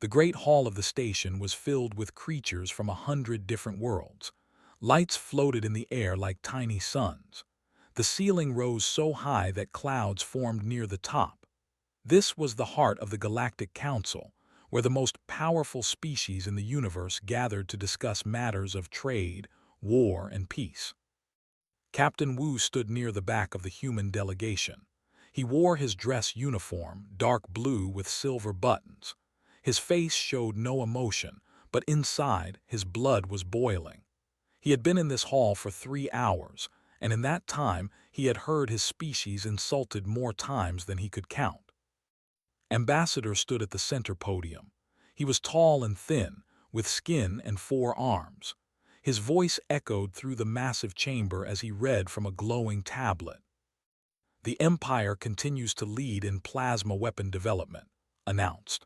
The great hall of the station was filled with creatures from 100 different worlds. Lights floated in the air like tiny suns. The ceiling rose so high that clouds formed near the top. This was the heart of the Galactic Council, where the most powerful species in the universe gathered to discuss matters of trade, war, and peace. Captain Wu stood near the back of the human delegation. He wore his dress uniform, dark blue with silver buttons. His face showed no emotion, but inside his blood was boiling. He had been in this hall for 3 hours, and in that time he had heard his species insulted more times than he could count. Ambassador stood at the center podium. He was tall and thin, with skin and 4 arms. His voice echoed through the massive chamber as he read from a glowing tablet. The Empire continues to lead in plasma weapon development, announced.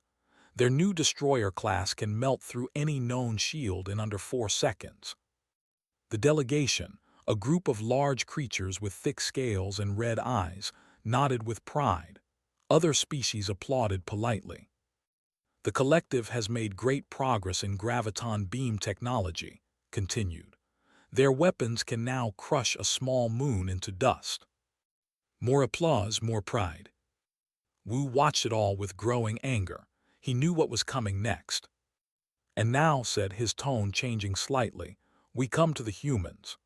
Their new destroyer class can melt through any known shield in under 4 seconds. The delegation, a group of large creatures with thick scales and red eyes, nodded with pride. Other species applauded politely. The collective has made great progress in graviton beam technology, continued. Their weapons can now crush a small moon into dust. More applause, more pride. Wu watched it all with growing anger. He knew what was coming next. And now, said, his tone changing slightly, we come to the humans.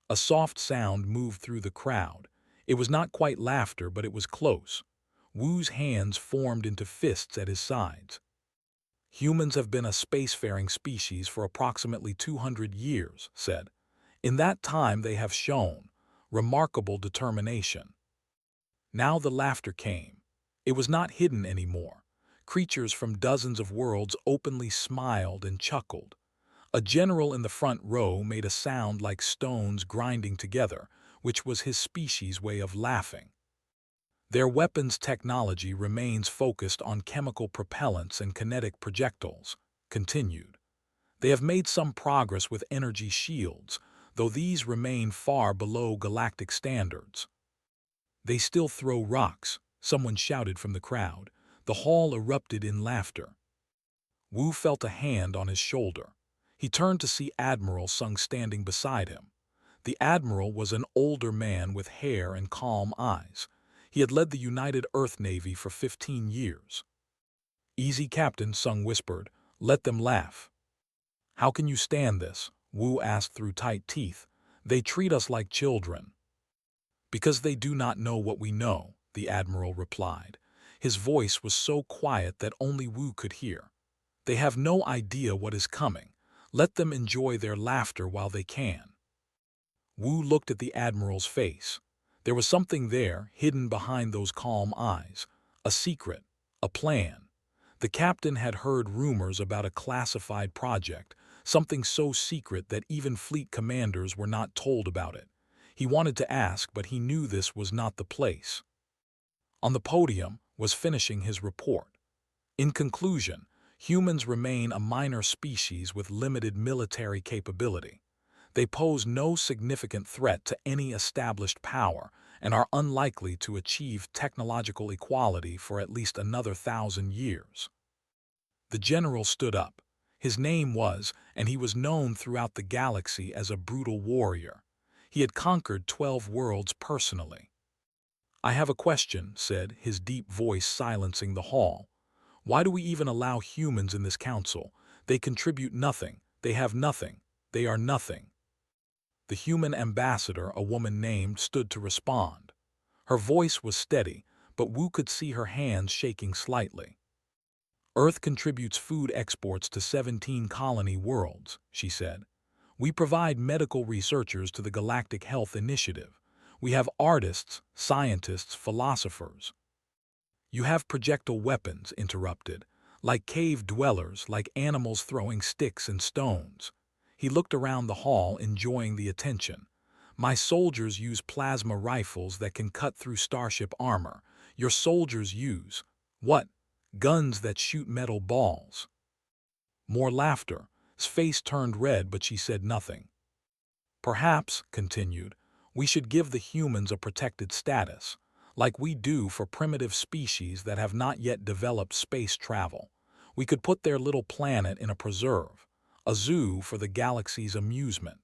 A soft sound moved through the crowd. It was not quite laughter, but it was close. Wu's hands formed into fists at his sides. Humans have been a spacefaring species for approximately 200 years, said. In that time they have shown remarkable determination. Now the laughter came. It was not hidden anymore. Creatures from dozens of worlds openly smiled and chuckled. A general in the front row made a sound like stones grinding together, which was his species' way of laughing. Their weapons technology remains focused on chemical propellants and kinetic projectiles, continued. They have made some progress with energy shields, though these remain far below galactic standards. They still throw rocks, someone shouted from the crowd. The hall erupted in laughter. Wu felt a hand on his shoulder. He turned to see Admiral Sung standing beside him. The Admiral was an older man with hair and calm eyes. He had led the United Earth Navy for 15 years. Easy, Captain, Sung whispered. Let them laugh. How can you stand this? Wu asked through tight teeth. They treat us like children. Because they do not know what we know, the Admiral replied. His voice was so quiet that only Wu could hear. They have no idea what is coming. Let them enjoy their laughter while they can. Wu looked at the Admiral's face. There was something there, hidden behind those calm eyes. A secret, a plan. The captain had heard rumors about a classified project, something so secret that even fleet commanders were not told about it. He wanted to ask, but he knew this was not the place. On the podium was finishing his report. In conclusion, humans remain a minor species with limited military capability. They pose no significant threat to any established power and are unlikely to achieve technological equality for at least another 1,000 years. The general stood up. His name was, and he was known throughout the galaxy as a brutal warrior. He had conquered 12 worlds personally. I have a question, said, his deep voice silencing the hall. Why do we even allow humans in this council? They contribute nothing. They have nothing. They are nothing. The human ambassador, a woman named, stood to respond. Her voice was steady, but Wu could see her hands shaking slightly. Earth contributes food exports to 17 colony worlds, she said. We provide medical researchers to the Galactic Health Initiative. We have artists, scientists, philosophers. You have projectile weapons, interrupted, like cave dwellers, like animals throwing sticks and stones. He looked around the hall, enjoying the attention. My soldiers use plasma rifles that can cut through starship armor. Your soldiers use, what? Guns that shoot metal balls. More laughter. His face turned red, but she said nothing. Perhaps, continued, we should give the humans a protected status, like we do for primitive species that have not yet developed space travel. We could put their little planet in a preserve, a zoo for the galaxy's amusement.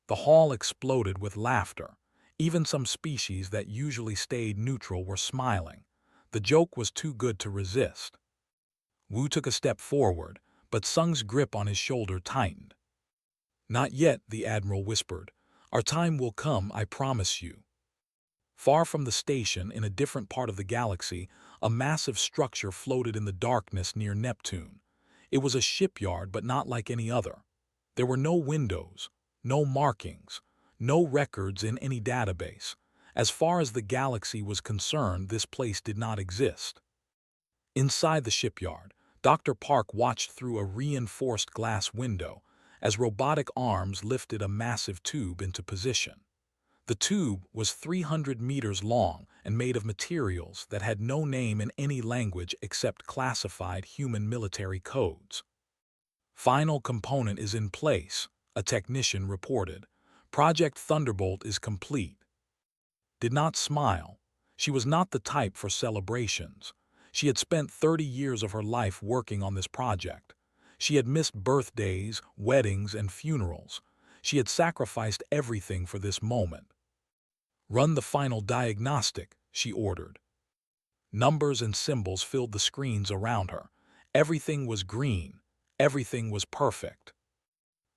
The hall exploded with laughter. Even some species that usually stayed neutral were smiling. The joke was too good to resist. Wu took a step forward, but Sung's grip on his shoulder tightened. "Not yet," the Admiral whispered. "Our time will come, I promise you." Far from the station, in a different part of the galaxy, a massive structure floated in the darkness near Neptune. It was a shipyard, but not like any other. There were no windows, no markings, no records in any database. As far as the galaxy was concerned, this place did not exist. Inside the shipyard, Dr. Park watched through a reinforced glass window as robotic arms lifted a massive tube into position. The tube was 300 meters long and made of materials that had no name in any language except classified human military codes. "Final component is in place," a technician reported. "Project Thunderbolt is complete." Did not smile. She was not the type for celebrations. She had spent 30 years of her life working on this project. She had missed birthdays, weddings, and funerals. She had sacrificed everything for this moment. "Run the final diagnostic," she ordered. Numbers and symbols filled the screens around her. Everything was green. Everything was perfect.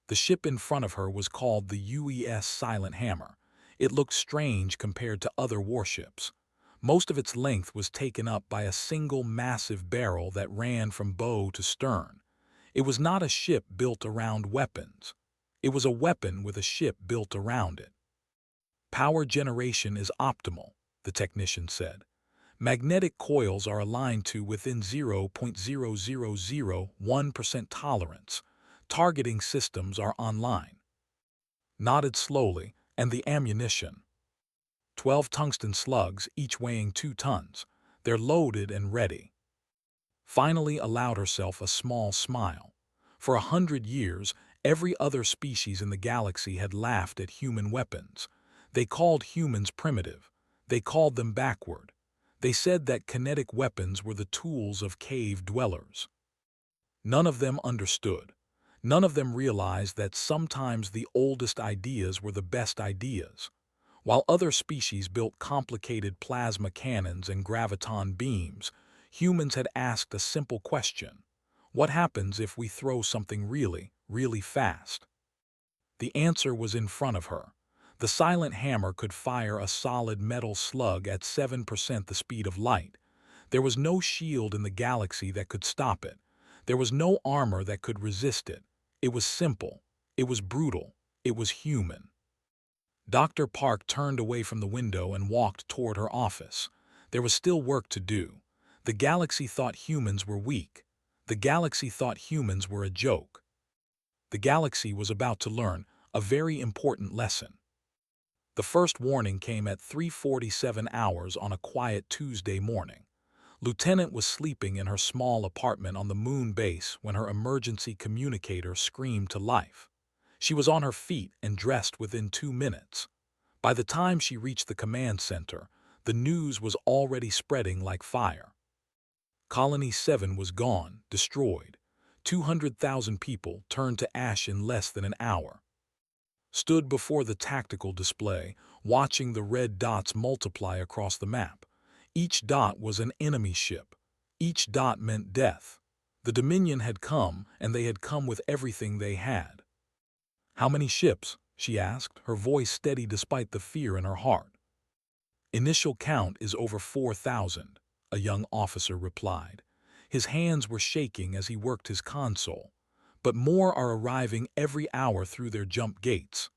The ship in front of her was called the UES Silent Hammer. It looked strange compared to other warships. Most of its length was taken up by a single massive barrel that ran from bow to stern. It was not a ship built around weapons. It was a weapon with a ship built around it. "Power generation is optimal," the technician said. "Magnetic coils are aligned to within 0.0001% tolerance. Targeting systems are online." Nodded slowly, "And the ammunition?" 12 tungsten slugs, each weighing 2 tons. They're loaded and ready." Finally allowed herself a small smile. For 100 years, every other species in the galaxy had laughed at human weapons. They called humans primitive. They called them backward. They said that kinetic weapons were the tools of cave dwellers. None of them understood. None of them realized that sometimes the oldest ideas were the best ideas. While other species built complicated plasma cannons and graviton beams, humans had asked a simple question: what happens if we throw something really, really fast? The answer was in front of her. The silent hammer could fire a solid metal slug at 7% the speed of light. There was no shield in the galaxy that could stop it. There was no armor that could resist it. It was simple. It was brutal. It was human. Dr. Park turned away from the window and walked toward her office. There was still work to do. The galaxy thought humans were weak. The galaxy thought humans were a joke. The galaxy was about to learn a very important lesson. The first warning came at 3:47 hours on a quiet Tuesday morning. Lieutenant was sleeping in her small apartment on the moon base when her emergency communicator screamed to life. She was on her feet and dressed within 2 minutes. By the time she reached the command center, the news was already spreading like fire. Colony 7 was gone, destroyed. 200,000 people turned to ash in less than an hour. Stood before the tactical display, watching the red dots multiply across the map. Each dot was an enemy ship. Each dot meant death. The Dominion had come, and they had come with everything they had. "How many ships?" she asked, her voice steady despite the fear in her heart. "Initial count is over 4,000, a young officer replied. His hands were shaking as he worked his console. "But more are arriving every hour through their jump gates."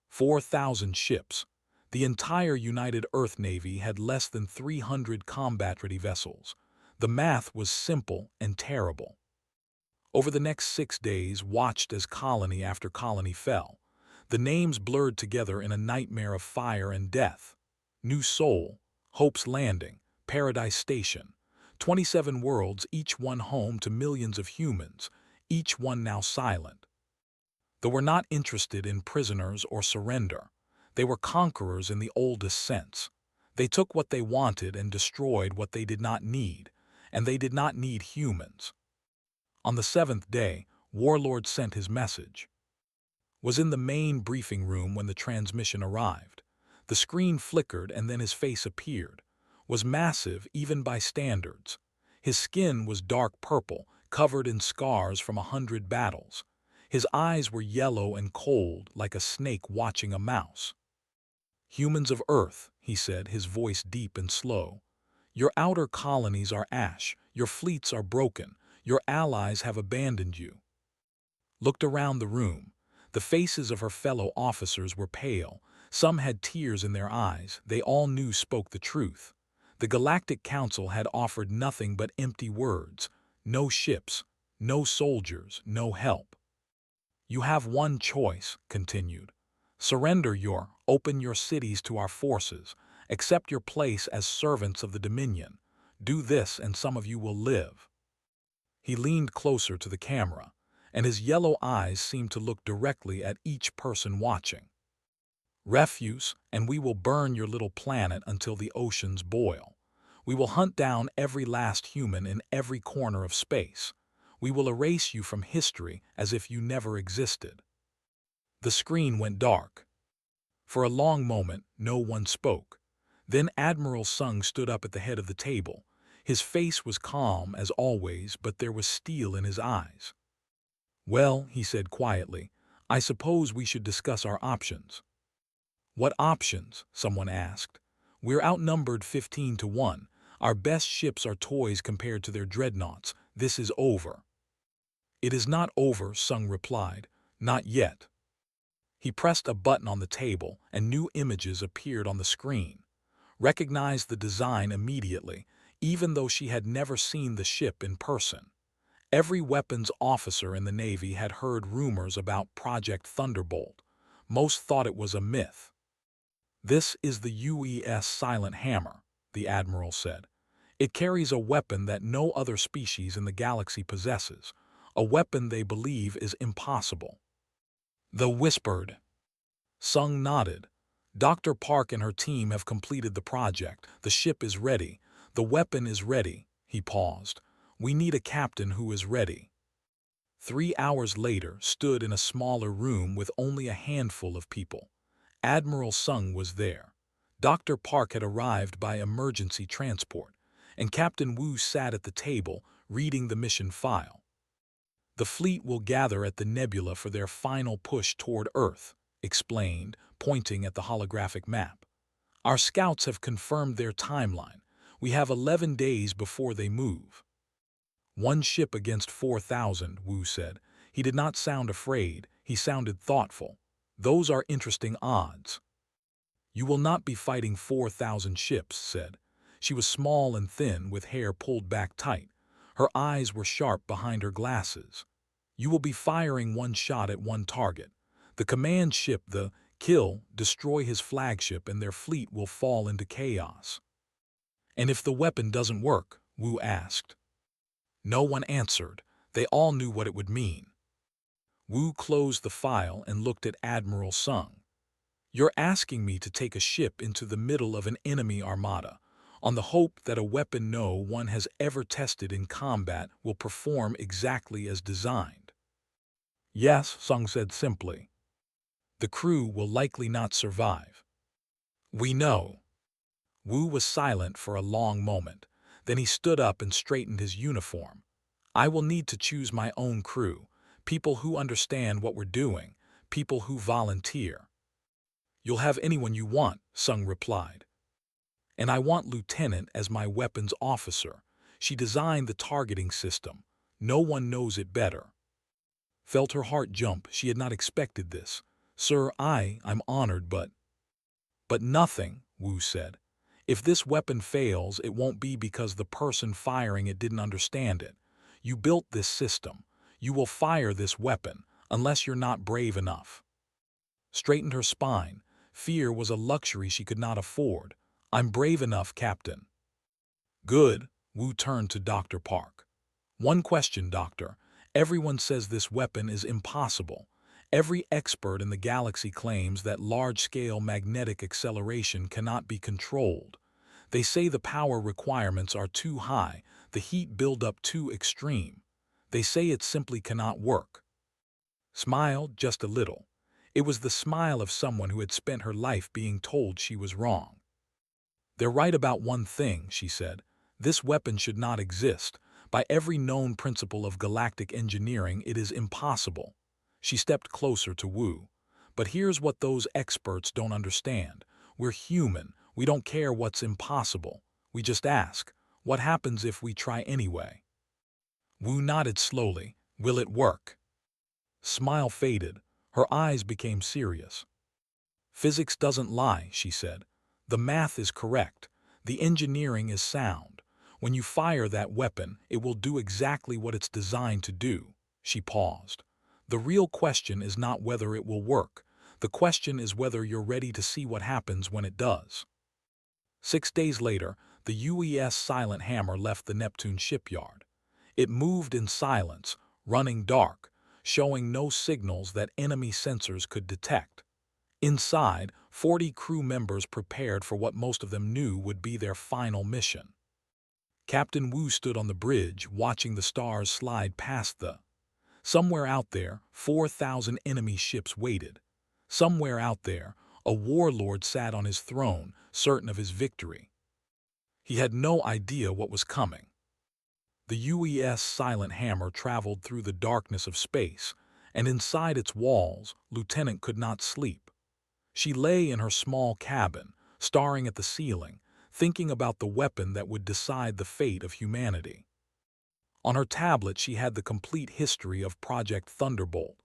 4,000 ships. The entire United Earth Navy had less than 300 combat-ready vessels. The math was simple and terrible. Over the next 6 days, watched as colony after colony fell. The names blurred together in a nightmare of fire and death. New Sol, Hope's Landing, Paradise Station. 27 worlds, each one home to millions of humans, each one now silent. They were not interested in prisoners or surrender. They were conquerors in the oldest sense. They took what they wanted and destroyed what they did not need, and they did not need humans. On the seventh day, Warlord sent his message. Was in the main briefing room when the transmission arrived. The screen flickered and then his face appeared. Was massive even by standards. His skin was dark purple, covered in scars from 100 battles. His eyes were yellow and cold like a snake watching a mouse. "Humans of Earth," he said, his voice deep and slow. "Your outer colonies are ash, your fleets are broken, your allies have abandoned you." Looked around the room. The faces of her fellow officers were pale. Some had tears in their eyes. They all knew spoke the truth. The Galactic Council had offered nothing but empty words. No ships, no soldiers, no help. "You have one choice," continued. Open your cities to our forces. Accept your place as servants of the Dominion. Do this and some of you will live." He leaned closer to the camera, and his yellow eyes seemed to look directly at each person watching. "Refuse, and we will burn your little planet until the oceans boil. We will hunt down every last human in every corner of space. We will erase you from history as if you never existed." The screen went dark. For a long moment, no one spoke. Then Admiral Sung stood up at the head of the table. His face was calm as always, but there was steel in his eyes. "Well," he said quietly, "I suppose we should discuss our options." "What options?" someone asked. "We're outnumbered 15 to 1. Our best ships are toys compared to their dreadnoughts. This is over." "It is not over," Sung replied. "Not yet." He pressed a button on the table, and new images appeared on the screen. Recognized the design immediately, even though she had never seen the ship in person. Every weapons officer in the Navy had heard rumors about Project Thunderbolt. Most thought it was a myth. "This is the UES Silent Hammer," the Admiral said. "It carries a weapon that no other species in the galaxy possesses, a weapon they believe is impossible." The whispered. Sung nodded. "Dr. Park and her team have completed the project. The ship is ready. The weapon is ready." He paused. "We need a captain who is ready." 3 hours later, stood in a smaller room with only a handful of people. Admiral Sung was there. Dr. Park had arrived by emergency transport, and Captain Wu sat at the table, reading the mission file. "The fleet will gather at the nebula for their final push toward Earth," explained, pointing at the holographic map. "Our scouts have confirmed their timeline. We have 11 days before they move." "One ship against 4,000, Wu said. He did not sound afraid, he sounded thoughtful. "Those are interesting odds." "You will not be fighting 4,000 ships," said. She was small and thin, with hair pulled back tight. Her eyes were sharp behind her glasses. "You will be firing one shot at one target. The command ship, the kill, destroy his flagship, and their fleet will fall into chaos." "And if the weapon doesn't work?" Wu asked. No one answered. They all knew what it would mean. Wu closed the file and looked at Admiral Sung. "You're asking me to take a ship into the middle of an enemy armada, on the hope that a weapon no one has ever tested in combat will perform exactly as designed." "Yes," Sung said simply. "The crew will likely not survive." "We know." Wu was silent for a long moment. Then he stood up and straightened his uniform. "I will need to choose my own crew, people who understand what we're doing, people who volunteer." "You'll have anyone you want," Sung replied. "And I want Lieutenant as my weapons officer. She designed the targeting system. No one knows it better." Felt her heart jump. She had not expected this. "Sir, I'm honored, but—" "But nothing," Wu said. "If this weapon fails, it won't be because the person firing it didn't understand it. You built this system. You will fire this weapon, unless you're not brave enough." Straightened her spine. Fear was a luxury she could not afford. "I'm brave enough, Captain." "Good." Wu turned to Dr. Park. "One question, Doctor. Everyone says this weapon is impossible. Every expert in the galaxy claims that large-scale magnetic acceleration cannot be controlled. They say the power requirements are too high, the heat buildup too extreme. They say it simply cannot work. Smiled just a little. It was the smile of someone who had spent her life being told she was wrong. They're right about one thing, she said. This weapon should not exist. By every known principle of galactic engineering, it is impossible. She stepped closer to Wu. But here's what those experts don't understand. We're human. We don't care what's impossible. We just ask, what happens if we try anyway? Wu nodded slowly. Will it work? Smile faded. Her eyes became serious. Physics doesn't lie, she said. The math is correct. The engineering is sound. When you fire that weapon, it will do exactly what it's designed to do. She paused. The real question is not whether it will work. The question is whether you're ready to see what happens when it does. 6 days later, the UES Silent Hammer left the Neptune shipyard. It moved in silence, running dark, showing no signals that enemy sensors could detect. Inside, 40 crew members prepared for what most of them knew would be their final mission. Captain Wu stood on the bridge, watching the stars slide past the. Somewhere out there, 4,000 enemy ships waited. Somewhere out there, a warlord sat on his throne, certain of his victory. He had no idea what was coming. The UES Silent Hammer traveled through the darkness of space, and inside its walls, Lieutenant could not sleep. She lay in her small cabin, staring at the ceiling, thinking about the weapon that would decide the fate of humanity. On her tablet she had the complete history of Project Thunderbolt,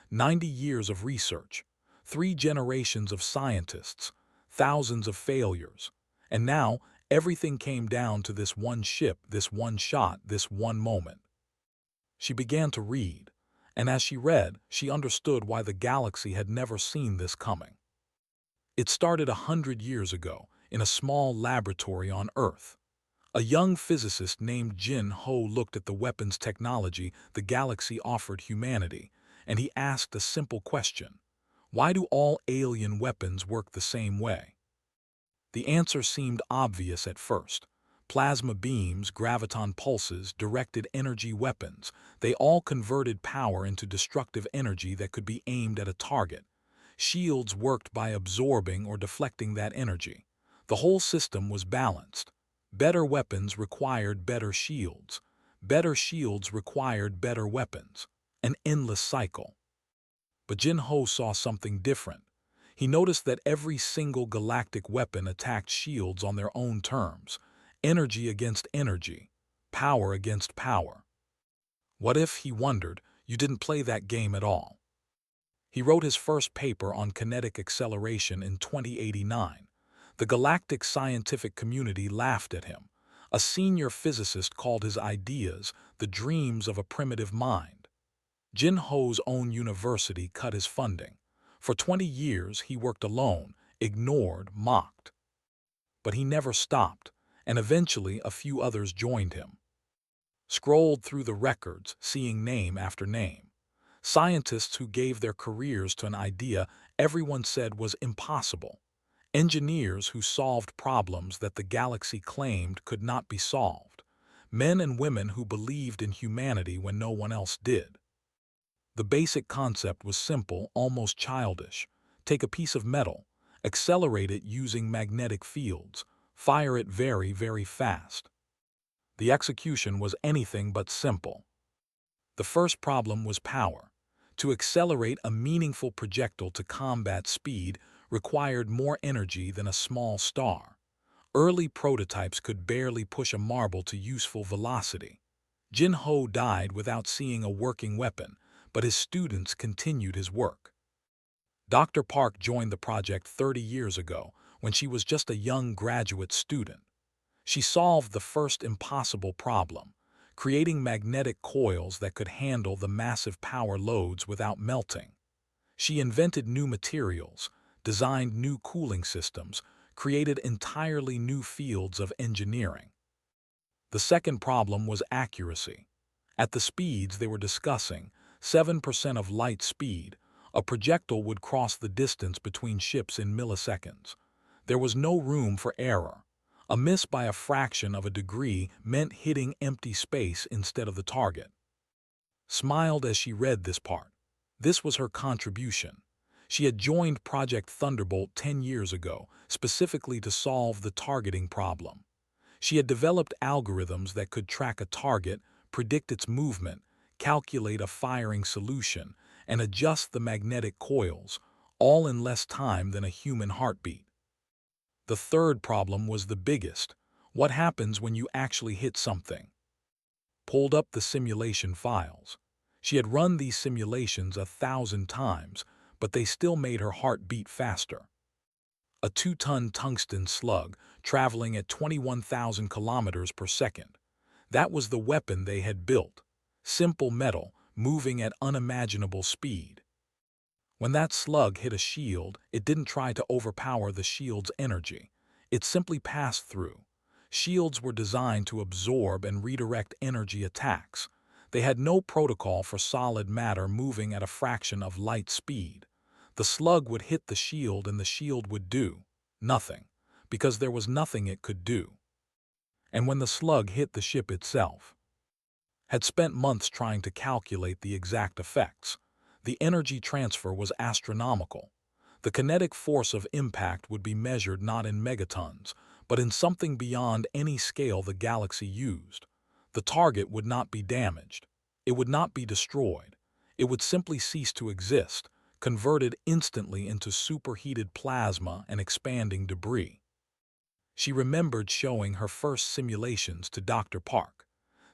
90 years of research, 3 generations of scientists, thousands of failures, and now everything came down to this one ship, this one shot, this one moment. She began to read, and as she read, she understood why the galaxy had never seen this coming. It started 100 years ago, in a small laboratory on Earth. A young physicist named Jin Ho looked at the weapons technology the galaxy offered humanity, and he asked a simple question. Why do all alien weapons work the same way? The answer seemed obvious at first. Plasma beams, graviton pulses, directed energy weapons, they all converted power into destructive energy that could be aimed at a target. Shields worked by absorbing or deflecting that energy. The whole system was balanced. Better weapons required better shields. Better shields required better weapons. An endless cycle. But Jin Ho saw something different. He noticed that every single galactic weapon attacked shields on their own terms. Energy against energy. Power against power. What if, he wondered, you didn't play that game at all? He wrote his first paper on kinetic acceleration in 2089. The galactic scientific community laughed at him. A senior physicist called his ideas the dreams of a primitive mind. Jin Ho's own university cut his funding. For 20 years he worked alone, ignored, mocked. But he never stopped, and eventually a few others joined him. Scrolled through the records, seeing name after name. Scientists who gave their careers to an idea everyone said was impossible. Engineers who solved problems that the galaxy claimed could not be solved. Men and women who believed in humanity when no one else did. The basic concept was simple, almost childish. Take a piece of metal, accelerate it using magnetic fields, fire it very, very fast. The execution was anything but simple. The first problem was power. To accelerate a meaningful projectile to combat speed required more energy than a small star. Early prototypes could barely push a marble to useful velocity. Jin Ho died without seeing a working weapon, but his students continued his work. Dr. Park joined the project 30 years ago, when she was just a young graduate student. She solved the first impossible problem, creating magnetic coils that could handle the massive power loads without melting. She invented new materials, designed new cooling systems, created entirely new fields of engineering. The second problem was accuracy. At the speeds they were discussing, 7% of light speed, a projectile would cross the distance between ships in milliseconds. There was no room for error. A miss by a fraction of a degree meant hitting empty space instead of the target. smiled as she read this part. This was her contribution. She had joined Project Thunderbolt 10 years ago, specifically to solve the targeting problem. She had developed algorithms that could track a target, predict its movement, calculate a firing solution, and adjust the magnetic coils, all in less time than a human heartbeat. The third problem was the biggest. What happens when you actually hit something? Pulled up the simulation files. She had run these simulations 1,000 times, but they still made her heart beat faster. A 2-ton tungsten slug traveling at 21,000 kilometers per second. That was the weapon they had built. Simple metal, moving at unimaginable speed. When that slug hit a shield, it didn't try to overpower the shield's energy. It simply passed through. Shields were designed to absorb and redirect energy attacks. They had no protocol for solid matter moving at a fraction of light speed. The slug would hit the shield and the shield would do nothing, because there was nothing it could do. And when the slug hit the ship itself, had spent months trying to calculate the exact effects. The energy transfer was astronomical. The kinetic force of impact would be measured not in megatons, but in something beyond any scale the galaxy used. The target would not be damaged. It would not be destroyed. It would simply cease to exist, converted instantly into superheated plasma and expanding debris. She remembered showing her first simulations to Dr. Park.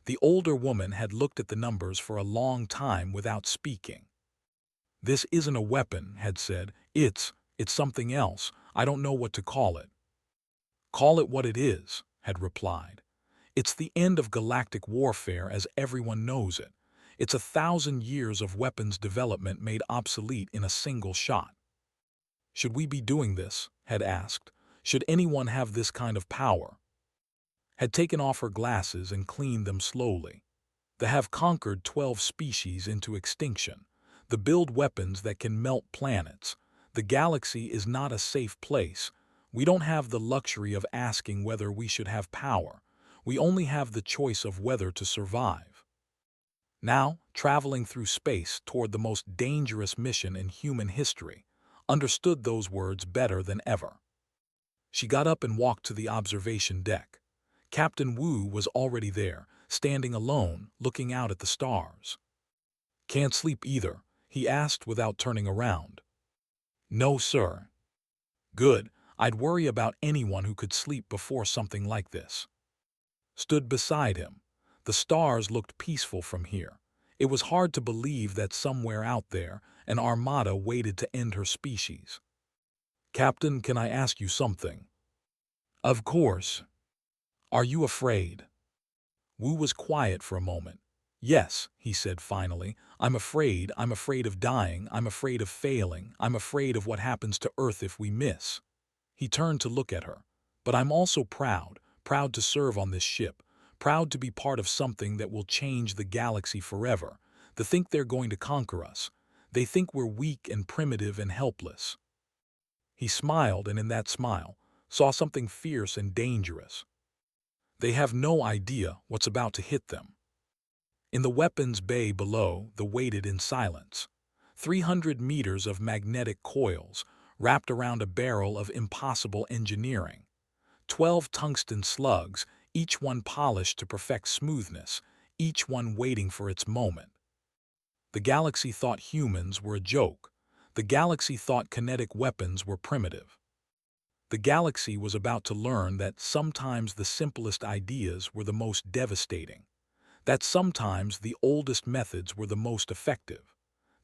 The older woman had looked at the numbers for a long time without speaking. "This isn't a weapon," had said. It's something else. I don't know what to call it." "Call it what it is," had replied. "It's the end of galactic warfare as everyone knows it. It's 1,000 years of weapons development made obsolete in a single shot." "Should we be doing this?" had asked. "Should anyone have this kind of power?" Had taken off her glasses and cleaned them slowly. They have conquered 12 species into extinction. They build weapons that can melt planets. The galaxy is not a safe place. We don't have the luxury of asking whether we should have power. We only have the choice of whether to survive. Now, traveling through space toward the most dangerous mission in human history, understood those words better than ever. She got up and walked to the observation deck. Captain Wu was already there, standing alone, looking out at the stars. "Can't sleep either?" he asked without turning around. "No, sir." "Good. I'd worry about anyone who could sleep before something like this." Stood beside him. The stars looked peaceful from here. It was hard to believe that somewhere out there, an armada waited to end her species. "Captain, can I ask you something?" "Of course." "Are you afraid?" Wu was quiet for a moment. "Yes," he said finally. I'm afraid of dying, I'm afraid of failing, I'm afraid of what happens to Earth if we miss." He turned to look at her. "But I'm also proud to serve on this ship, proud to be part of something that will change the galaxy forever. They think they're going to conquer us. They think we're weak and primitive and helpless." He smiled, and in that smile, saw something fierce and dangerous. They have no idea what's about to hit them. In the weapons bay below, they waited in silence. 300 meters of magnetic coils wrapped around a barrel of impossible engineering. 12 tungsten slugs, each one polished to perfect smoothness, each one waiting for its moment. The galaxy thought humans were a joke. The galaxy thought kinetic weapons were primitive. The galaxy was about to learn that sometimes the simplest ideas were the most devastating. That sometimes the oldest methods were the most effective.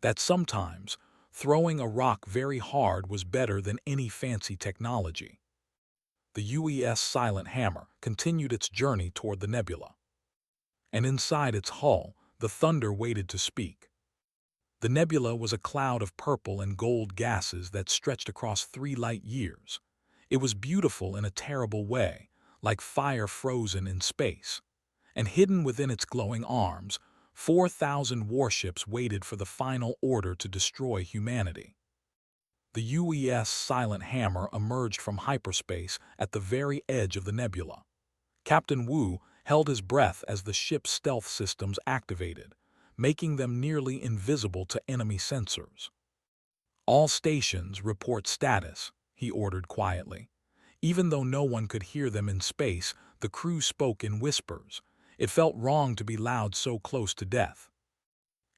That sometimes throwing a rock very hard was better than any fancy technology. The UES Silent Hammer continued its journey toward the nebula. And inside its hull, the thunder waited to speak. The nebula was a cloud of purple and gold gases that stretched across 3 light years. It was beautiful in a terrible way, like fire frozen in space. And hidden within its glowing arms, 4,000 warships waited for the final order to destroy humanity. The UES Silent Hammer emerged from hyperspace at the very edge of the nebula. Captain Wu held his breath as the ship's stealth systems activated. making them nearly invisible to enemy sensors. "All stations report status," he ordered quietly. Even though no one could hear them in space, the crew spoke in whispers. It felt wrong to be loud so close to death.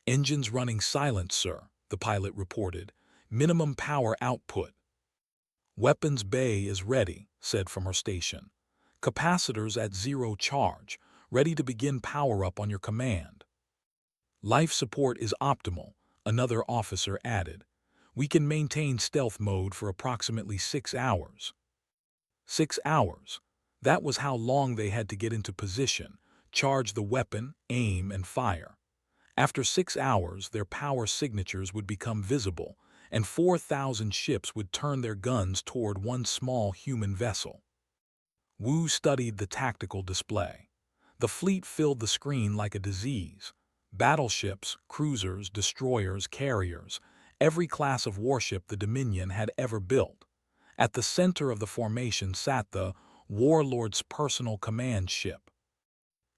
"Engines running silent, sir," the pilot reported. "Minimum power output." "Weapons bay is ready," said from her station. "Capacitors at zero charge, ready to begin power-up on your command." "Life support is optimal," another officer added. "We can maintain stealth mode for approximately 6 hours." 6 hours. That was how long they had to get into position, charge the weapon, aim, and fire. After 6 hours, their power signatures would become visible, and 4,000 ships would turn their guns toward one small human vessel. Wu studied the tactical display. The fleet filled the screen like a disease. Battleships, cruisers, destroyers, carriers, every class of warship the Dominion had ever built. At the center of the formation sat the warlord's personal command ship.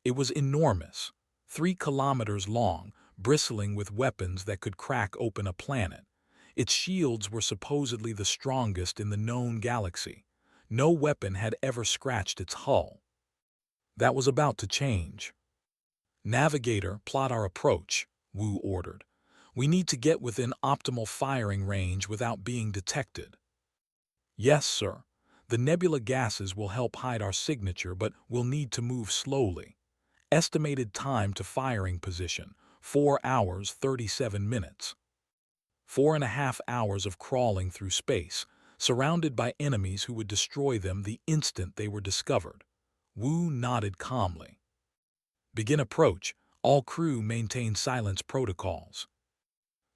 It was enormous, 3 kilometers long, bristling with weapons that could crack open a planet. Its shields were supposedly the strongest in the known galaxy. No weapon had ever scratched its hull. That was about to change. "Navigator, plot our approach," Wu ordered. "We need to get within optimal firing range without being detected." "Yes, sir. The nebula gases will help hide our signature, but we'll need to move slowly. Estimated time to firing position, 4 hours, 37 minutes. 4.5 hours of crawling through space, surrounded by enemies who would destroy them the instant they were discovered." Wu nodded calmly. "Begin approach. All crew maintain silence protocols."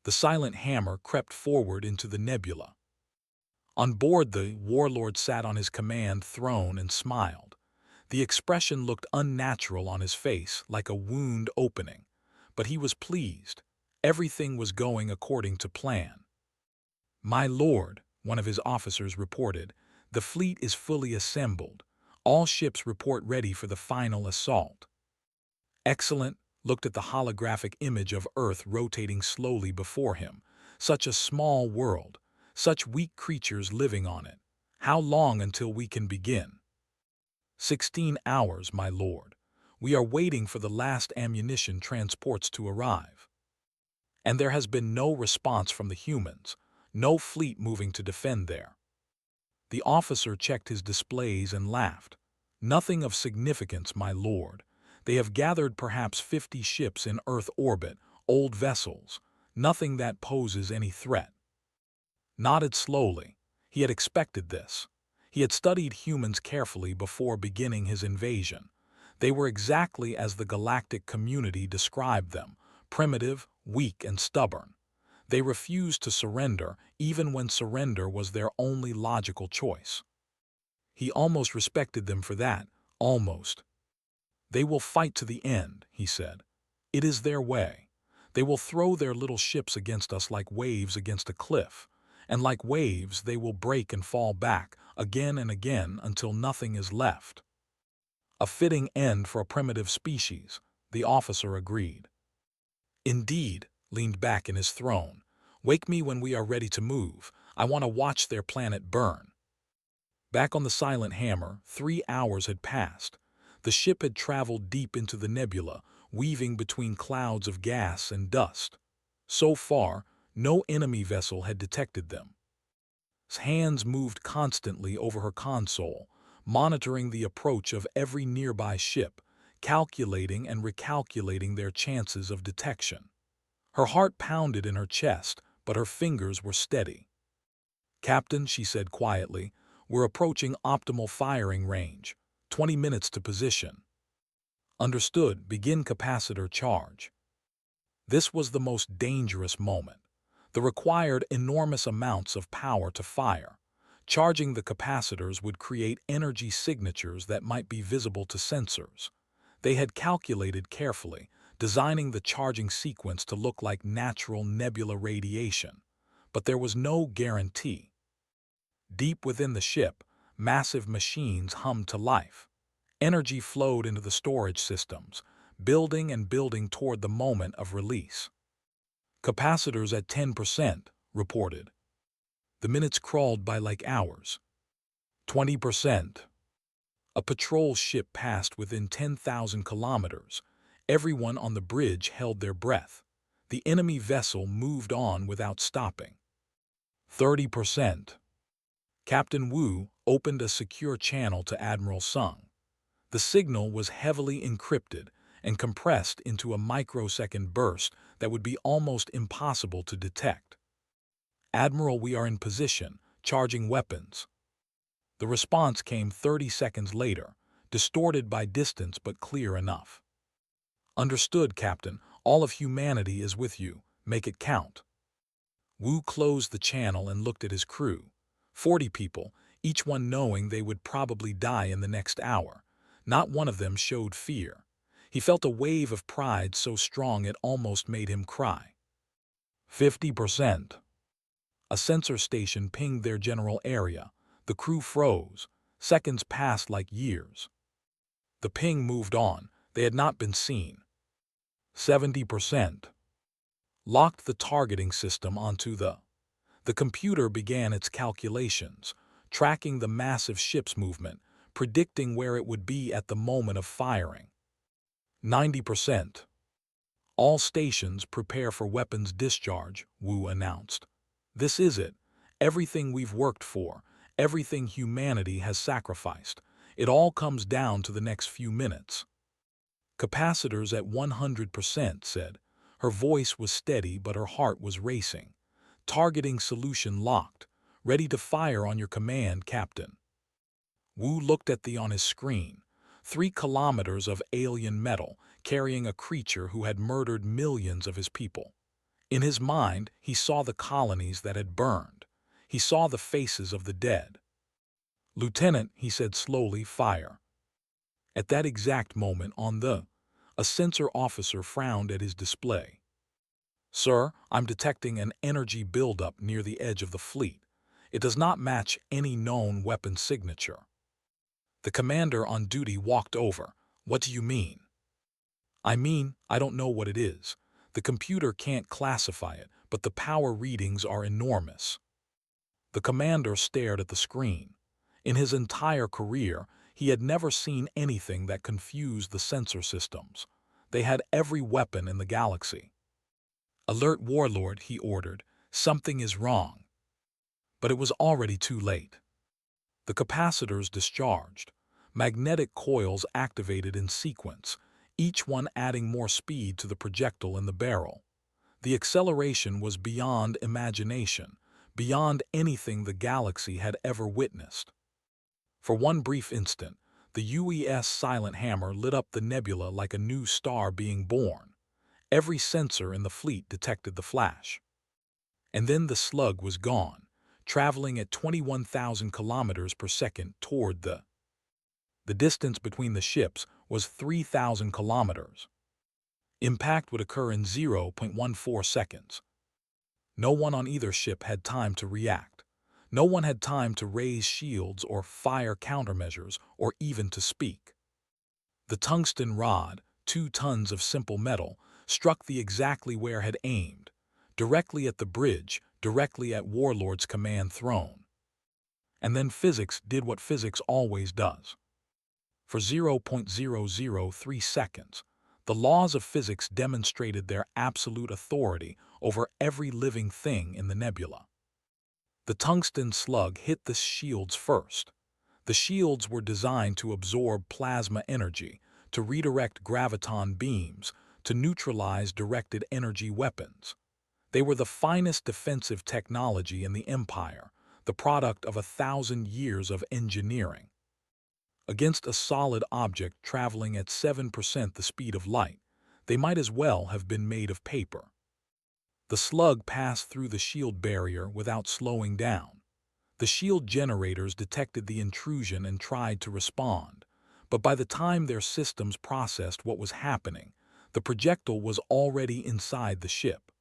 The silent hammer crept forward into the nebula. On board, the warlord sat on his command throne and smiled. The expression looked unnatural on his face, like a wound opening. But he was pleased. Everything was going according to plan. "My lord," one of his officers reported, "the fleet is fully assembled. All ships report ready for the final assault." "Excellent," looked at the holographic image of Earth rotating slowly before him. Such a small world, such weak creatures living on it. How long until we can begin? 16 hours, my lord. We are waiting for the last ammunition transports to arrive. And there has been no response from the humans, no fleet moving to defend there." The officer checked his displays and laughed. "Nothing of significance, my lord. They have gathered perhaps 50 ships in Earth orbit, old vessels. Nothing that poses any threat." Nodded slowly. He had expected this. He had studied humans carefully before beginning his invasion. They were exactly as the galactic community described them, primitive, weak, and stubborn. They refused to surrender, even when surrender was their only logical choice. He almost respected them for that, almost. "They will fight to the end," he said. "It is their way. They will throw their little ships against us like waves against a cliff. And like waves, they will break and fall back, again and again, until nothing is left." "A fitting end for a primitive species," the officer agreed. "Indeed," leaned back in his throne. "Wake me when we are ready to move. I want to watch their planet burn." Back on the silent hammer, 3 hours had passed. The ship had traveled deep into the nebula, weaving between clouds of gas and dust. So far, no enemy vessel had detected them. His hands moved constantly over her console, monitoring the approach of every nearby ship, calculating and recalculating their chances of detection. Her heart pounded in her chest, but her fingers were steady. "Captain," she said quietly, "we're approaching optimal firing range. 20 minutes to position." "Understood. Begin capacitor charge." This was the most dangerous moment. The required enormous amounts of power to fire. Charging the capacitors would create energy signatures that might be visible to sensors. They had calculated carefully, designing the charging sequence to look like natural nebula radiation. But there was no guarantee. Deep within the ship, massive machines hummed to life. Energy flowed into the storage systems, building and building toward the moment of release. Capacitors at 10%, reported. The minutes crawled by like hours. 20%. A patrol ship passed within 10,000 kilometers. Everyone on the bridge held their breath. The enemy vessel moved on without stopping. 30%. Captain Wu opened a secure channel to Admiral Sung. The signal was heavily encrypted and compressed into a microsecond burst that would be almost impossible to detect. "Admiral, we are in position, charging weapons." The response came 30 seconds later, distorted by distance but clear enough. "Understood, Captain. All of humanity is with you. Make it count." Wu closed the channel and looked at his crew. 40 people, each one knowing they would probably die in the next hour. Not one of them showed fear. He felt a wave of pride so strong it almost made him cry. 50%. A sensor station pinged their general area. The crew froze. Seconds passed like years. The ping moved on. They had not been seen. 70%. Locked the targeting system onto the computer began its calculations, tracking the massive ship's movement, predicting where it would be at the moment of firing. 90%. All stations prepare for weapons discharge, Wu announced. "This is it. Everything we've worked for, everything humanity has sacrificed. It all comes down to the next few minutes." "Capacitors at 100%, said. Her voice was steady but her heart was racing. "Targeting solution locked. Ready to fire on your command, Captain." Wu looked at on his screen. 3 kilometers of alien metal, carrying a creature who had murdered millions of his people. In his mind, he saw the colonies that had burned. He saw the faces of the dead. "Lieutenant," he said slowly, "fire." At that exact moment a sensor officer frowned at his display. "Sir, I'm detecting an energy buildup near the edge of the fleet. It does not match any known weapon signature." The commander on duty walked over. "What do you mean?" "I mean, I don't know what it is. The computer can't classify it, but the power readings are enormous." The commander stared at the screen. In his entire career, he had never seen anything that confused the sensor systems. They had every weapon in the galaxy. "Alert Warlord," he ordered. "Something is wrong." But it was already too late. The capacitors discharged. Magnetic coils activated in sequence, each one adding more speed to the projectile in the barrel. The acceleration was beyond imagination, beyond anything the galaxy had ever witnessed. For one brief instant, the UES silent hammer lit up the nebula like a new star being born. Every sensor in the fleet detected the flash. And then the slug was gone, traveling at 21,000 kilometers per second toward the distance between the ships was 3,000 kilometers. Impact would occur in 0.14 seconds. No one on either ship had time to react. No one had time to raise shields or fire countermeasures or even to speak. The tungsten rod, 2 tons of simple metal, struck exactly where had aimed, directly at the bridge, directly at Warlord's command throne. And then physics did what physics always does. For 0.003 seconds, the laws of physics demonstrated their absolute authority over every living thing in the nebula. The tungsten slug hit the shields first. The shields were designed to absorb plasma energy, to redirect graviton beams, to neutralize directed energy weapons. They were the finest defensive technology in the Empire, the product of 1,000 years of engineering. Against a solid object traveling at 7% the speed of light, they might as well have been made of paper. The slug passed through the shield barrier without slowing down. The shield generators detected the intrusion and tried to respond, but by the time their systems processed what was happening, the projectile was already inside the ship.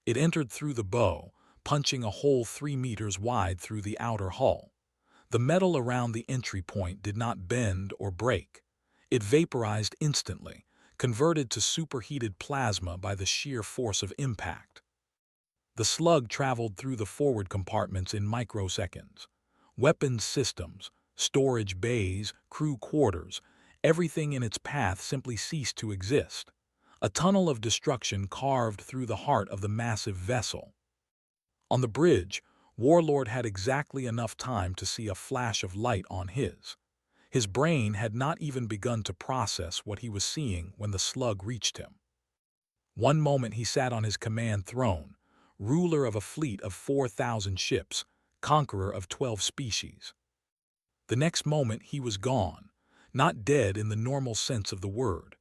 It entered through the bow, punching a hole 3 meters wide through the outer hull. The metal around the entry point did not bend or break. It vaporized instantly, converted to superheated plasma by the sheer force of impact. The slug traveled through the forward compartments in microseconds. Weapons systems, storage bays, crew quarters, everything in its path simply ceased to exist. A tunnel of destruction carved through the heart of the massive vessel. On the bridge, Warlord had exactly enough time to see a flash of light on his. His brain had not even begun to process what he was seeing when the slug reached him. One moment he sat on his command throne, ruler of a fleet of 4,000 ships, conqueror of 12 species. The next moment he was gone, not dead in the normal sense of the word.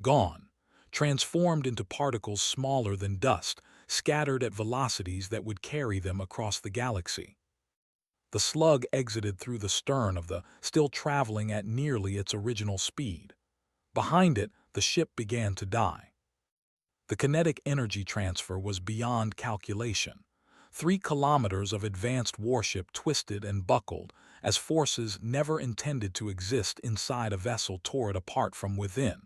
Gone, transformed into particles smaller than dust, scattered at velocities that would carry them across the galaxy. The slug exited through the stern of the, still traveling at nearly its original speed. Behind it, the ship began to die. The kinetic energy transfer was beyond calculation. 3 kilometers of advanced warship twisted and buckled as forces never intended to exist inside a vessel tore it apart from within.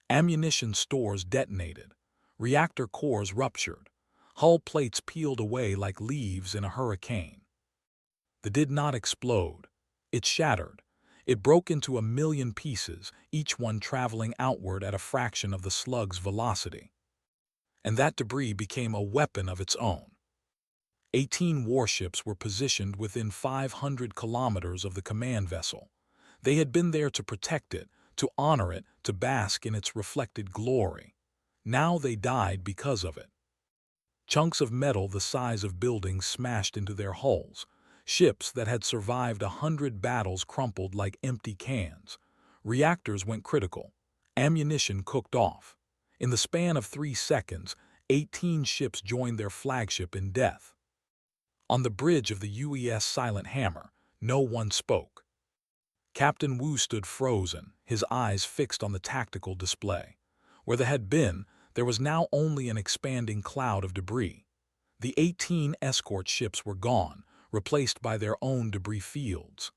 Ammunition stores detonated. Reactor cores ruptured. Hull plates peeled away like leaves in a hurricane. They did not explode. It shattered. It broke into 1,000,000 pieces, each one traveling outward at a fraction of the slug's velocity. And that debris became a weapon of its own. 18 warships were positioned within 500 kilometers of the command vessel. They had been there to protect it, to honor it, to bask in its reflected glory. Now they died because of it. Chunks of metal the size of buildings smashed into their hulls. Ships that had survived 100 battles crumpled like empty cans. Reactors went critical. Ammunition cooked off. In the span of 3 seconds, 18 ships joined their flagship in death. On the bridge of the UES Silent Hammer, no one spoke. Captain Wu stood frozen, his eyes fixed on the tactical display. Where they had been, there was now only an expanding cloud of debris. The 18 escort ships were gone, replaced by their own debris fields.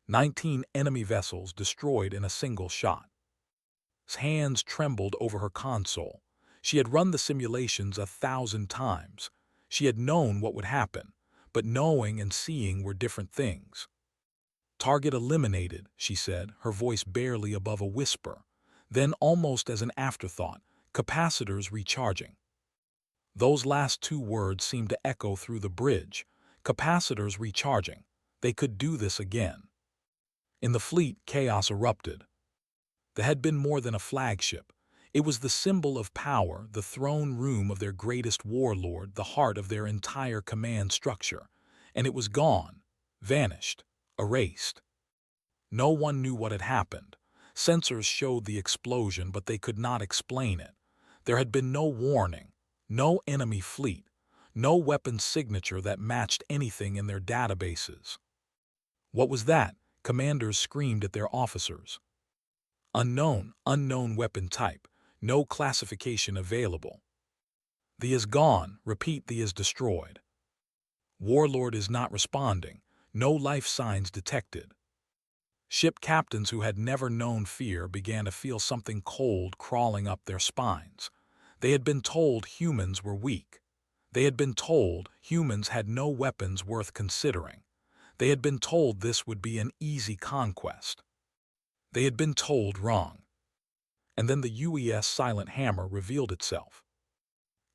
19 enemy vessels destroyed in a single shot. His hands trembled over her console. She had run the simulations 1,000 times. She had known what would happen, but knowing and seeing were different things. "Target eliminated," she said, her voice barely above a whisper. Then, almost as an afterthought, "capacitors recharging." Those last 2 words seemed to echo through the bridge. Capacitors recharging. They could do this again. In the fleet, chaos erupted. There had been more than a flagship. It was the symbol of power, the throne room of their greatest warlord, the heart of their entire command structure. And it was gone, vanished, erased. No one knew what had happened. Sensors showed the explosion, but they could not explain it. There had been no warning, no enemy fleet, no weapon signature that matched anything in their databases. What was that? Commanders screamed at their officers. Unknown, unknown weapon type, no classification available. The is gone, repeat the is destroyed. Warlord is not responding, no life signs detected. Ship captains who had never known fear began to feel something cold crawling up their spines. They had been told humans were weak. They had been told humans had no weapons worth considering. They had been told this would be an easy conquest. They had been told wrong. And then the UES Silent Hammer revealed itself.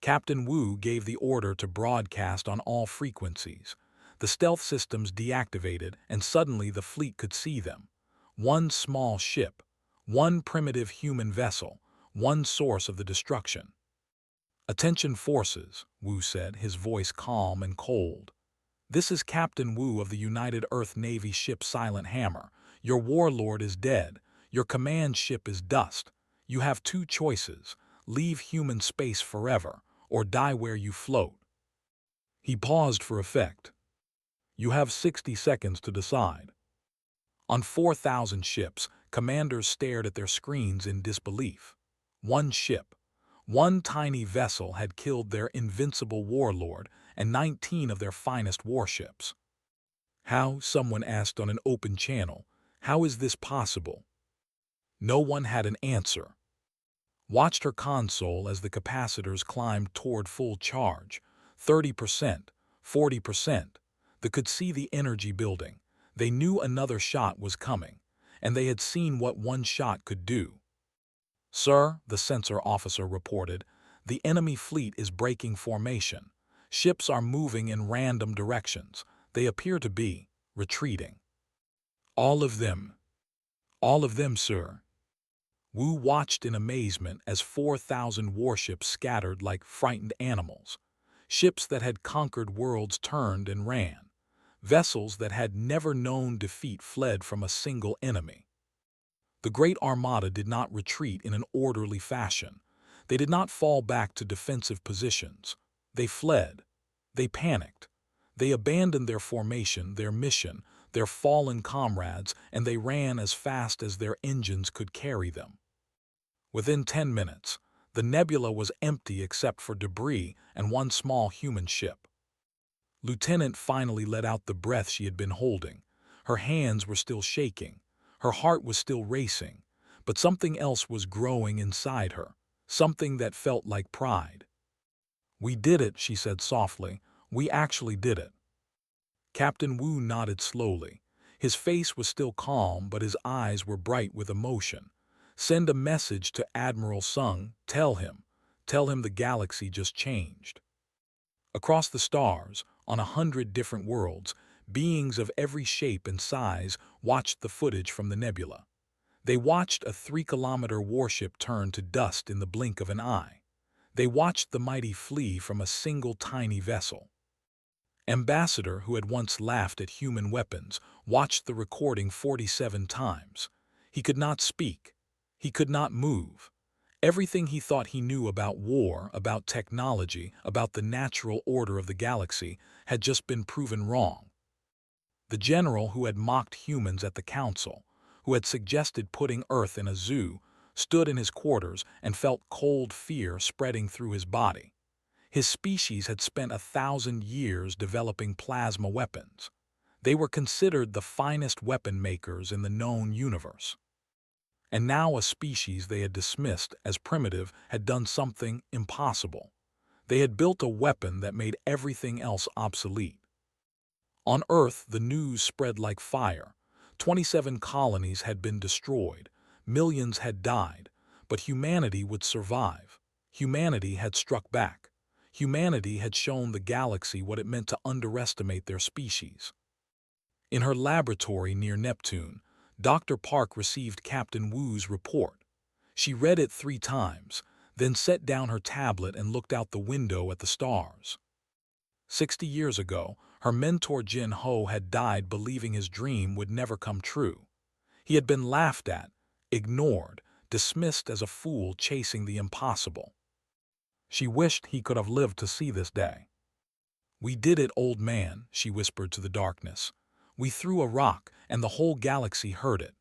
Captain Wu gave the order to broadcast on all frequencies. The stealth systems deactivated, and suddenly the fleet could see them. One small ship, one primitive human vessel, one source of the destruction. "Attention forces," Wu said, his voice calm and cold. "This is Captain Wu of the United Earth Navy ship Silent Hammer. Your warlord is dead. Your command ship is dust. You have 2 choices: leave human space forever, or die where you float." He paused for effect. "You have 60 seconds to decide." On 4,000 ships, commanders stared at their screens in disbelief. One ship, one tiny vessel had killed their invincible warlord and 19 of their finest warships. "How?" someone asked on an open channel. "How is this possible?" No one had an answer. watched her console as the capacitors climbed toward full charge. 30%, 40%. They could see the energy building. They knew another shot was coming, and they had seen what one shot could do. "Sir," the sensor officer reported, "the enemy fleet is breaking formation. Ships are moving in random directions. They appear to be retreating." "All of them." "All of them, sir." Wu watched in amazement as 4,000 warships scattered like frightened animals. Ships that had conquered worlds turned and ran. Vessels that had never known defeat fled from a single enemy. The Great Armada did not retreat in an orderly fashion. They did not fall back to defensive positions. They fled. They panicked. They abandoned their formation, their mission, their fallen comrades, and they ran as fast as their engines could carry them. Within 10 minutes, the nebula was empty except for debris and one small human ship. Lieutenant finally let out the breath she had been holding. Her hands were still shaking. Her heart was still racing. But something else was growing inside her, something that felt like pride. "We did it," she said softly. "We actually did it." Captain Wu nodded slowly. His face was still calm, but his eyes were bright with emotion. "Send a message to Admiral Sung. Tell him the galaxy just changed." Across the stars, on 100 different worlds, beings of every shape and size watched the footage from the nebula. They watched a 3-kilometer warship turn to dust in the blink of an eye. They watched the mighty flee from a single tiny vessel. Ambassador, who had once laughed at human weapons, watched the recording 47 times. He could not speak. He could not move. Everything he thought he knew about war, about technology, about the natural order of the galaxy, had just been proven wrong. The general who had mocked humans at the council, who had suggested putting Earth in a zoo, stood in his quarters and felt cold fear spreading through his body. His species had spent 1,000 years developing plasma weapons. They were considered the finest weapon makers in the known universe. And now a species they had dismissed as primitive had done something impossible. They had built a weapon that made everything else obsolete. On Earth, the news spread like fire. 27 colonies had been destroyed. Millions had died. But humanity would survive. Humanity had struck back. Humanity had shown the galaxy what it meant to underestimate their species. In her laboratory near Neptune, Dr. Park received Captain Wu's report. She read it 3 times, then set down her tablet and looked out the window at the stars. 60 years ago, her mentor Jin Ho had died believing his dream would never come true. He had been laughed at, ignored, dismissed as a fool chasing the impossible. She wished he could have lived to see this day. "We did it, old man," she whispered to the darkness. "We threw a rock, and the whole galaxy heard it.